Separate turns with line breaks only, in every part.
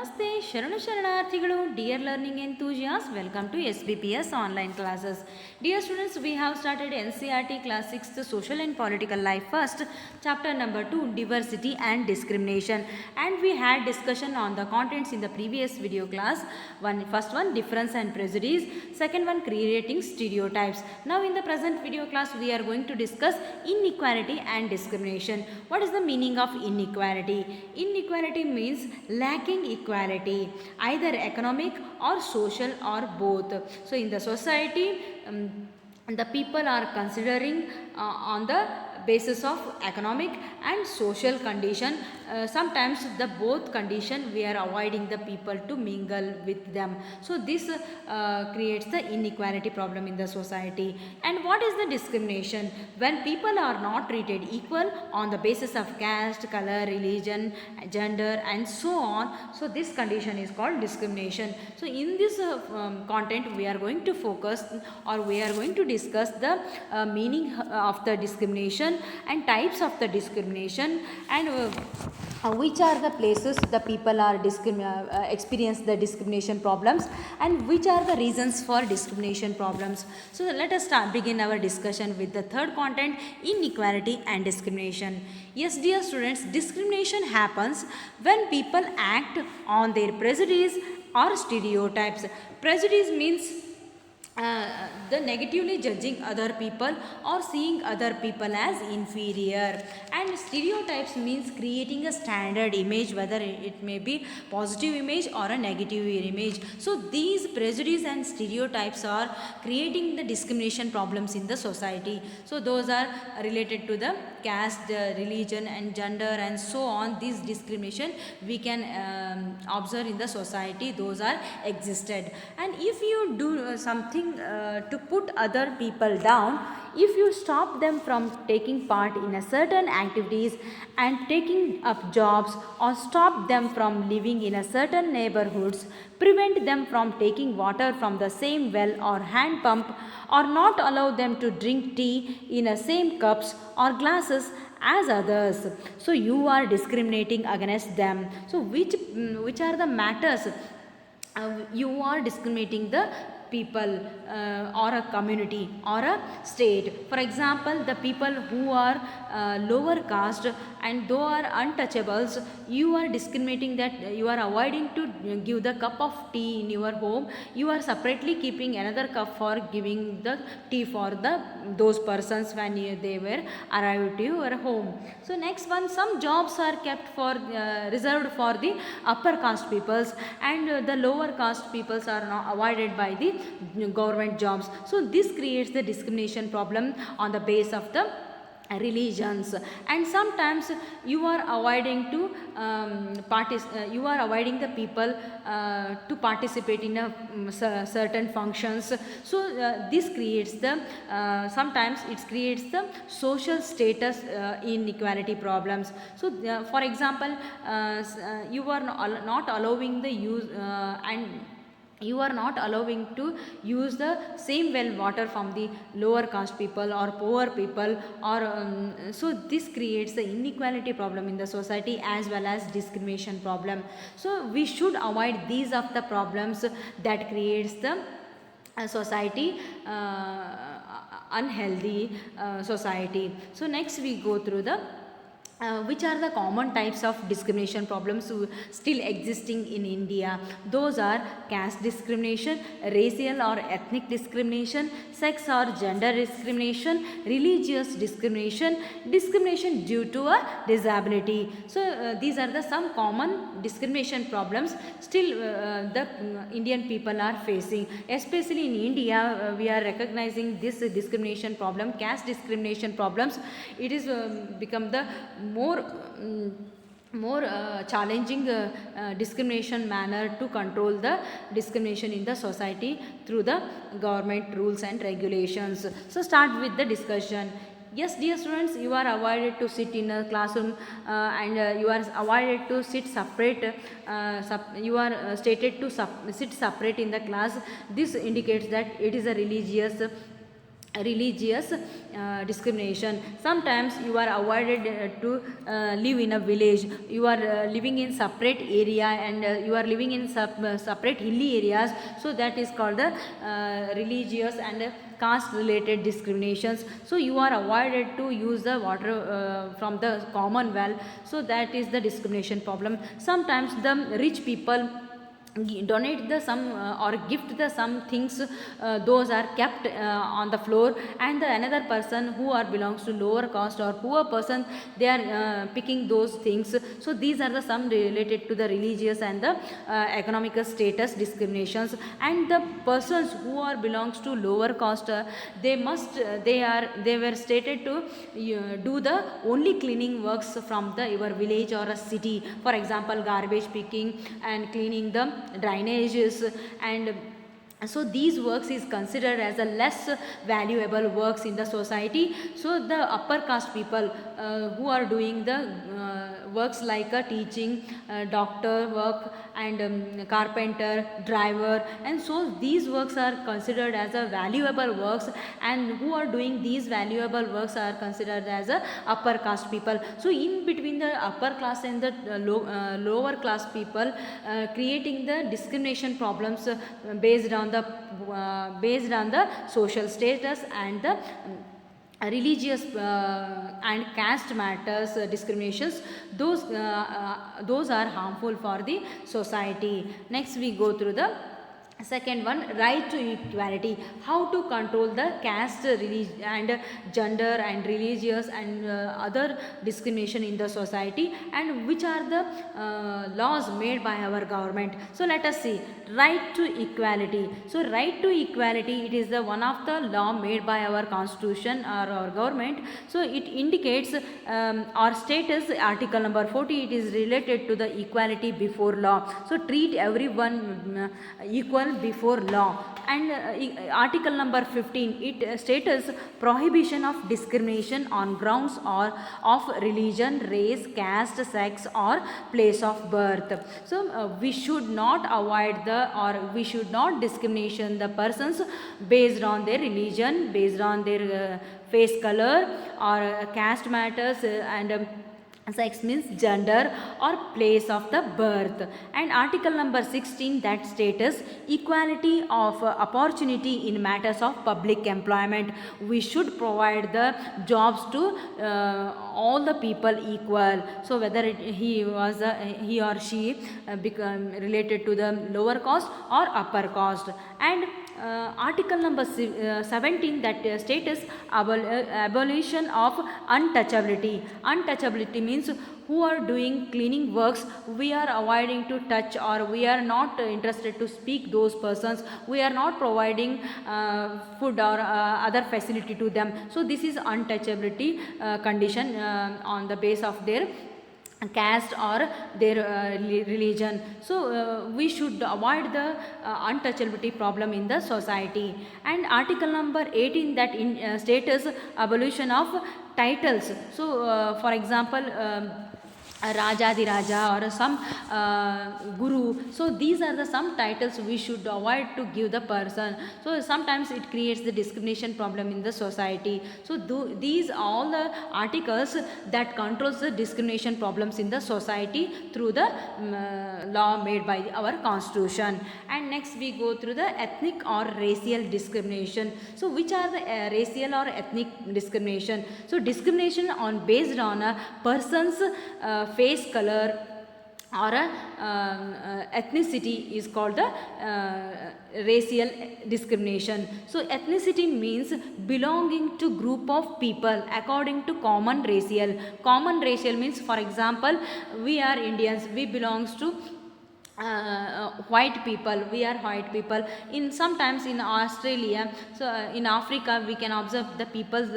ನಮಸ್ತೆ ಶರಣು ಶರಣಾರ್ಥಿಗಳು. Dear learning enthusiasts, welcome to SBPS online classes. Dear students, we have started NCERT class 6th social and political life first, chapter number 2, diversity and discrimination, and we had discussion on the contents in the previous video class. First one, difference and prejudice, second one, creating stereotypes. Now in the present video class we are going to discuss inequality and discrimination. What is the meaning of inequality? Inequality means lacking equality, either economic or social or both. So in the society, the people are considering on the basis of economic and social condition. Sometimes the both condition we are avoiding the people to mingle with them. So this creates the inequality problem in the society. And what is the discrimination? When people are not treated equal on the basis of caste, color, religion, gender and so on. So this condition is called discrimination. So in this content we are going to focus, or we are going to discuss the meaning of the discrimination and types of the discrimination, and which are the places the people are experience the discrimination problems, and which are the reasons for discrimination problems. So let us begin our discussion with the third content, inequality and discrimination. Yes, dear students, discrimination happens when people act on their prejudice or stereotypes. Prejudice means the negatively judging other people or seeing other people as inferior, and stereotypes means creating a standard image, whether it may be positive image or a negative image. So these prejudice and stereotypes are creating the discrimination problems in the society. So those are related to the caste, religion and gender and so on. This discrimination we can observe in the society, those are existed. And if you do something to put other people down, if you stop them from taking part in a certain activities and taking up jobs, or stop them from living in a certain neighborhoods, prevent them from taking water from the same well or hand pump, or not allow them to drink tea in the same cups or glasses as others, so you are discriminating against them. So which are the matters you are discriminating the people or a community or a state. For example, the people who are lower caste and though are untouchables, you are discriminating that you are avoiding to give the cup of tea in your home. You are separately keeping another cup for giving the tea for those persons when they were arrived to your home. So next one, some jobs are kept for reserved for the upper caste peoples, and the lower caste peoples are now avoided by the government jobs. So this creates the discrimination problem on the base of the religions. And sometimes you are avoiding to you are avoiding the people to participate in a certain functions. So this creates the sometimes it creates the social status inequality problems. So for example, you are not allowing the use and you are not allowing to use the same well water from the lower caste people or poor people, or so this creates the inequality problem in the society as well as discrimination problem. So we should avoid these of the problems that creates the society unhealthy society. So next we go through the which are the common types of discrimination problems still existing in India. Those are caste discrimination, racial or ethnic discrimination, sex or gender discrimination, religious discrimination, discrimination due to a disability. So these are the some common discrimination problems still the Indian people are facing. Especially in India, we are recognizing this discrimination problem, caste discrimination problems. It is become the more challenging discrimination manner to control the discrimination in the society through the government rules and regulations. So start with the discussion. Yes, dear students, you are avoided to sit in a classroom and you are avoided to sit separate. You are stated to sit separate in the class. This indicates that it is a religious religious discrimination. Sometimes you are avoided to live in a village, you are living in separate area, and you are living in separate hilly areas, so that is called the religious and caste related discriminations. So you are avoided to use the water from the common well, so that is the discrimination problem. Sometimes the rich people donate the some or gift the some things, those are kept on the floor, and the another person who are belongs to lower caste or poor person, they are picking those things. So these are the some related to the religious and the economical status discriminations. And the persons who are belongs to lower caste, they were stated to do the only cleaning works from the your village or a city, for example garbage picking and cleaning the drainages. And so these works is considered as a less valuable works in the society. So the upper caste people who are doing the works like teaching, doctor work, and carpenter, driver, and so these works are considered as a valuable works, and who are doing these valuable works are considered as a upper caste people. So in between the upper class and the lower class people, creating the discrimination problems based on the social status and the religious and caste matters discriminations. Those are harmful for the society. Next we go through the second one, right to equality. How to control the caste, and gender and religious and other discrimination in the society, and which are the laws made by our government. So let us see right to equality. So right to equality, it is the one of the law made by our constitution or our government. So it indicates our status, article number 40, it is related to the equality before law. So treat everyone equal before law. And article number 15, it states prohibition of discrimination on grounds or of religion, race, caste, sex, or place of birth. So we should not avoid we should not discrimination the persons based on their religion, based on their face color, or caste matters, and sex means gender or place of the birth. And article number 16, that status equality of opportunity in matters of public employment. We should provide the jobs to all the people equal. So whether he or she become related to the lower caste or upper caste. And article number 17, that status abolition of untouchability. Untouchability means who are doing cleaning works, we are avoiding to touch, or we are not interested to speak those persons, we are not providing food or other facility to them. So this is untouchability condition on the base of their caste or their religion. So we should avoid the untouchability problem in the society. And article number 18, that status abolition of titles. So for example Rajadiraja or some Guru. So these are the some titles we should avoid to give the person. So sometimes it creates the discrimination problem in the society. So these all the articles that controls the discrimination problems in the society through the law made by our constitution. And next we go through the ethnic or racial discrimination. So which are the racial or ethnic discrimination? So discrimination on based on a person's face color or ethnicity is called the racial discrimination. So ethnicity means belonging to group of people according to common racial. Common racial means, for example, we are Indians, we belongs to white people, we are white people. In sometimes in Australia, so in Africa, we can observe the people's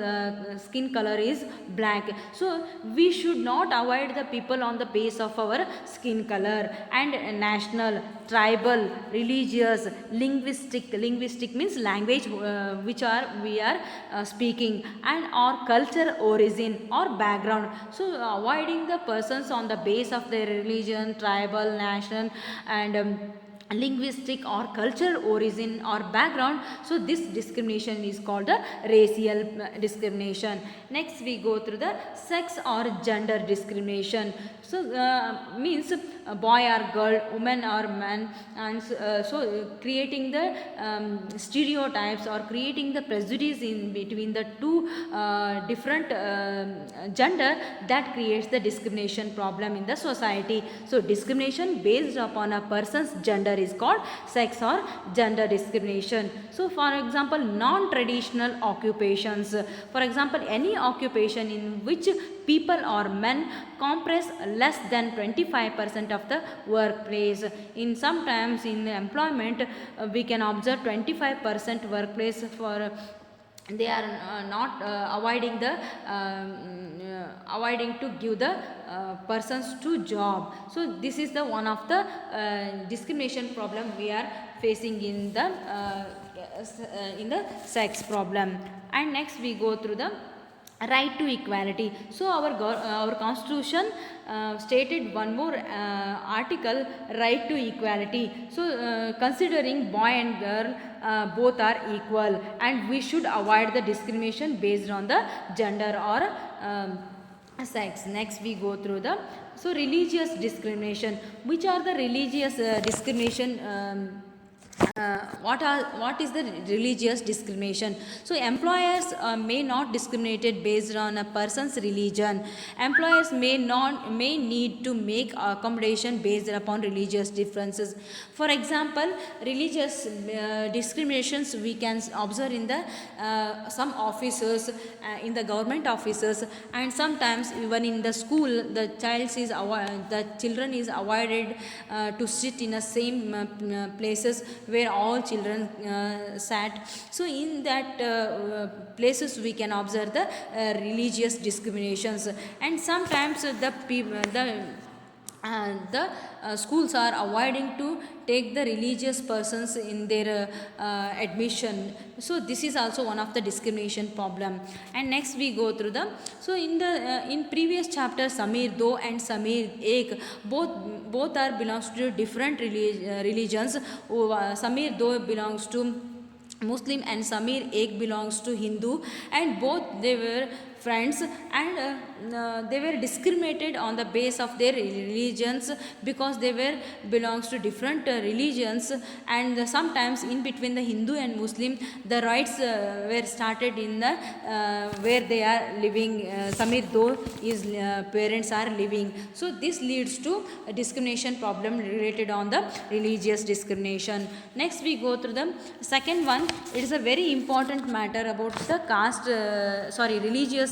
skin color is black. So we should not avoid the people on the base of our skin color. And national, tribal, religious, linguistic means language which are we are speaking, and or culture, origin or background. So avoiding the persons on the base of their religion, tribal, national, and linguistic or cultural origin or background. So this discrimination is called the racial discrimination. Next we go through the sex or gender discrimination. So means boy or girl, woman or man, and creating the stereotypes or creating the prejudice in between the two different gender, that creates the discrimination problem in the society. So discrimination based upon a person's gender is called sex or gender discrimination. So for example, non-traditional occupations, for example any occupation in which people or men compress less than 25% of the workplace. In sometimes in employment we can observe 25% workplace for they are not avoiding to give the persons to job. So this is the one of the discrimination problem we are facing in the sex problem. And next we go through the right to equality. So our constitution stated one more article, right to equality. So considering boy and girl both are equal, and we should avoid the discrimination based on the gender or sex. Next we go through the religious discrimination. Which are the religious discrimination? What is the religious discrimination? So employers may not discriminate based on a person's religion. Employers may need to make accommodation based upon religious differences. For example, religious discriminations we can observe in the some officers, in the government offices, and sometimes even in the school the children is avoided to sit in the same places where all children sat. So in that places we can observe the religious discriminations. And sometimes the schools are avoiding to take the religious persons in their admission. So this is also one of the discrimination problem. And next we go through the in previous chapter Samir Do and Samir Ek both are belongs to different religions. Samir Do belongs to Muslim and Samir Ek belongs to Hindu, and both they were friends, and they were discriminated on the base of their religions because they were belongs to different religions. And sometimes in between the Hindu and Muslim the rights were started in the where they are living. Samir Do his parents are living. So this leads to a discrimination problem related on the religious discrimination. Next we go through the second one. It is a very important matter about the caste religious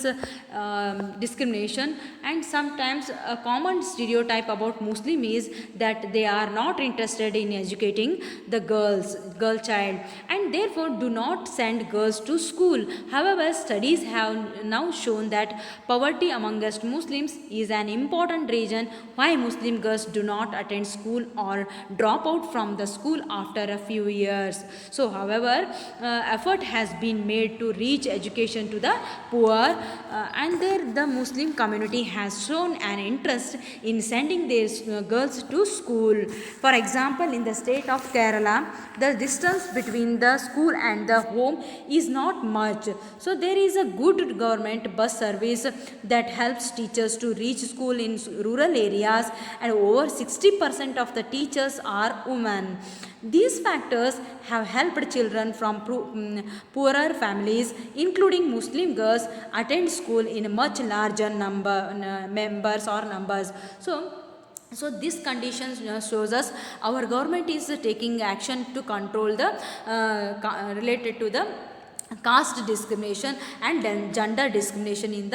discrimination. And sometimes a common stereotype about Muslim is that they are not interested in educating the girl child, and therefore do not send girls to school. However, studies have now shown that poverty amongst Muslims is an important reason why Muslim girls do not attend school or drop out from the school after a few years. So however, effort has been made to reach education to the poor, and the Muslim community has shown an interest in sending their girls to school. For example, in the state of Kerala, the distance between the school and the home is not much. So there is a good government bus service that helps teachers to reach school in rural areas, and over 60% of the teachers are women. These factors have helped children from poorer families, including Muslim girls, attend school in a much larger numbers. So this condition shows us our government is taking action to control the related to the caste discrimination and then gender discrimination in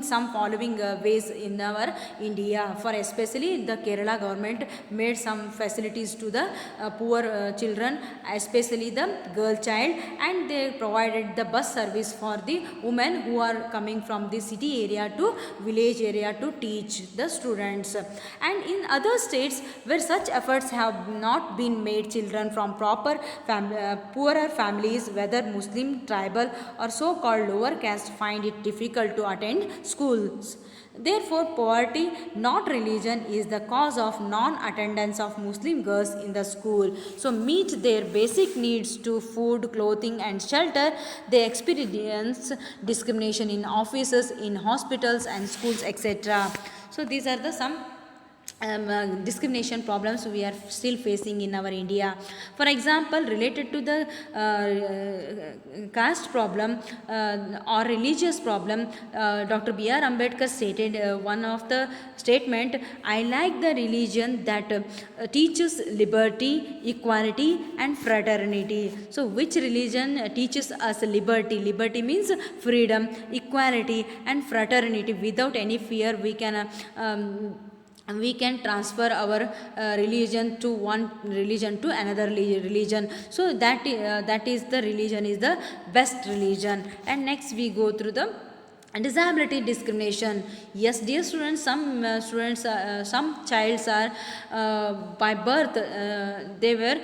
some following ways in our India. For especially the Kerala government made some facilities to the poor children, especially the girl child, and they provided the bus service for the women who are coming from the city area to village area to teach the students. And in other states where such efforts have not been made, children from poorer families, whether Muslim, tribal or so-called lower caste, find it difficult to attend schools. Therefore, poverty, not religion, is the cause of non-attendance of Muslim girls in the school. So, meet their basic needs to food, clothing, and shelter. They experience discrimination in offices, in hospitals, and schools, etc. So, these are the some discrimination problems we are still facing in our India. For example, related to the caste problem or religious problem, Dr. B.R. Ambedkar stated one of the statement, I like the religion that teaches liberty, equality and fraternity. So which religion teaches us liberty? Liberty means freedom, equality and fraternity. Without any fear we can transfer our religion to one religion to another religion. So that is the religion is the best religion. And next we go through the disability discrimination. Yes, dear students, some childs are by birth they were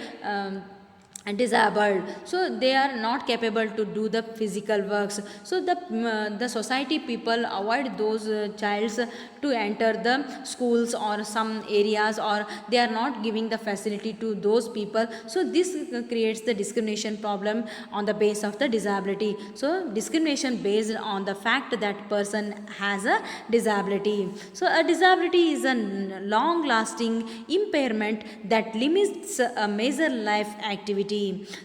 disabled, so they are not capable to do the physical works. So the society people avoid those childs to enter the schools or some areas, or they are not giving the facility to those people. So this creates the discrimination problem on the base of the disability. So discrimination based on the fact that person has a disability. So a disability is a long lasting impairment that limits a major life activity,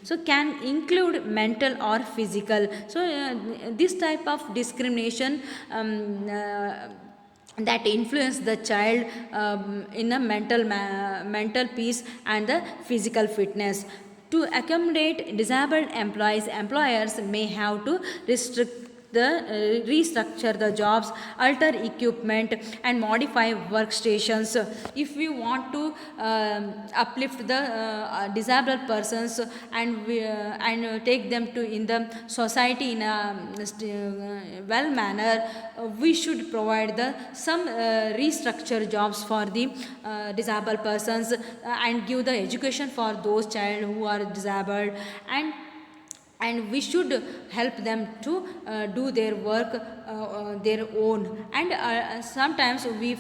so can include mental or physical. So this type of discrimination that influence the child in a mental peace and the physical fitness. To accommodate disabled employees, employers may have to restructure the jobs, alter equipment and modify workstations. If we want to uplift the disabled persons and take them to in the society in a well manner, we should provide the some restructure jobs for the disabled persons and give the education for those child who are disabled, and we should help them to do their work their own. And sometimes we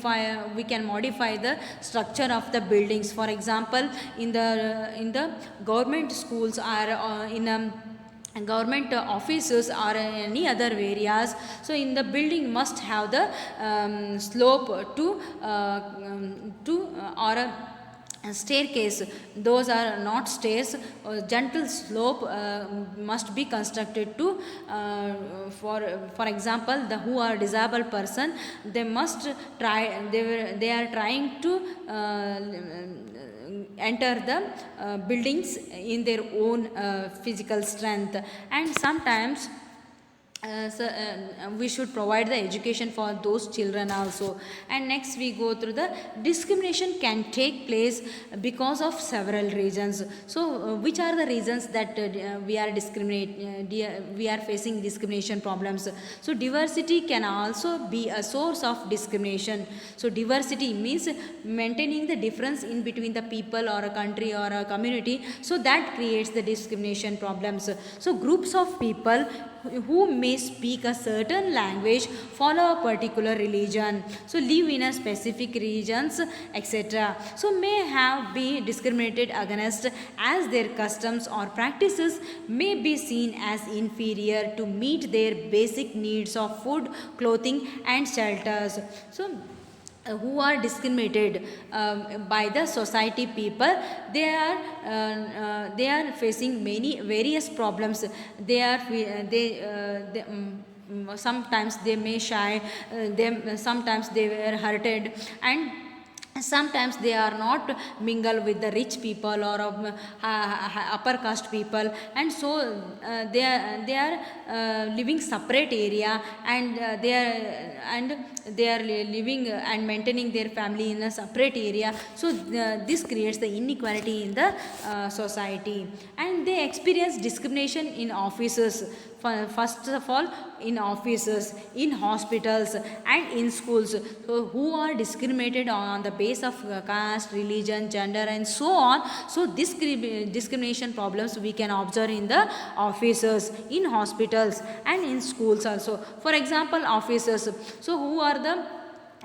can modify the structure of the buildings. For example, in the government schools or in government offices or any other areas, so in the building must have the slope or a staircase. Those are not stairs. Gentle slope must be constructed to for example, the who are disabled person, they must try, they are trying to enter the buildings in their own physical strength. And sometimes we should provide the education for those children also. And next we go through the discrimination can take place because of several reasons. So which are the reasons that we are facing discrimination problems? So diversity can also be a source of discrimination. So diversity means maintaining the difference in between the people or a country or a community, so that creates the discrimination problems. So groups of people who may speak a certain language, follow a particular religion, so live in a specific regions, etc. So may have be discriminated against as their customs or practices may be seen as inferior to meet their basic needs of food, clothing and shelters. So who are discriminated by the society people, they are facing many various problems. Sometimes they may shy, sometimes they were hurted, and sometimes they are not mingle with the rich people or upper caste people, and so they are living separate area, and they are living and maintaining their family in a separate area. So this creates the inequality in the society. And they experience discrimination in offices. First of all, in offices, in hospitals and in schools, so who are discriminated on the base of caste, religion, gender and so on. So this discrimination problems we can observe in the offices, in hospitals and in schools also. For example, offices, so who are the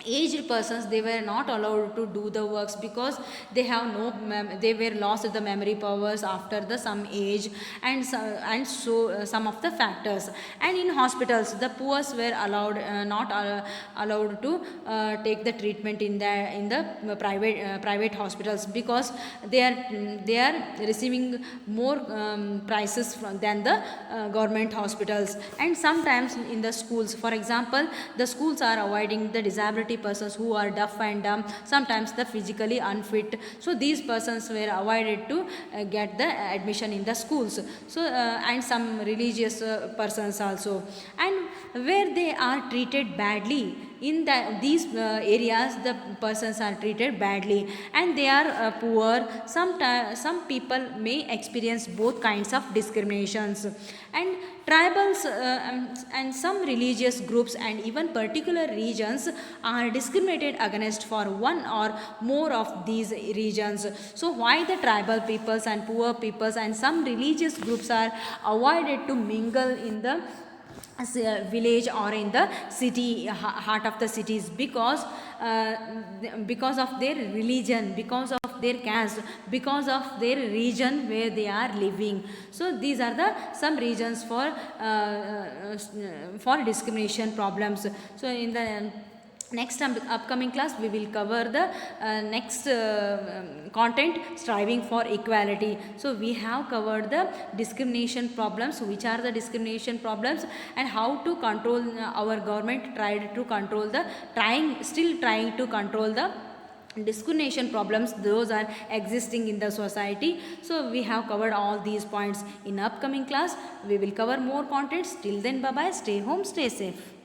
aged persons, they were not allowed to do the works because they have no they were lost the memory powers after the some age, and so some of the factors. And in hospitals, the poor were allowed not allowed to take the treatment in the private hospitals, because they are receiving more prices than the government hospitals. And sometimes in the schools, for example, the schools are avoiding the disability persons who are deaf and dumb, sometimes the physically unfit. So these persons were avoided to get the admission in the schools. So and some religious persons also, and where they are treated badly in these areas, the persons are treated badly and they are poor. Sometimes some people may experience both kinds of discriminations. And tribals and some religious groups and even particular regions are discriminated against for one or more of these regions. So why the tribal peoples and poor peoples and some religious groups are avoided to mingle in the village or in the city, heart of the cities? Because of their religion, because of their caste, because of their region where they are living. So these are the some reasons for discrimination problems. So in the next upcoming class, we will cover the next content, striving for equality. So we have covered the discrimination problems, which are the discrimination problems, and how to control. Our government tried to control the still trying to control the discrimination problems those are existing in the society. So we have covered all these points. In upcoming class, we will cover more contents. Till then, bye bye, stay home, stay safe.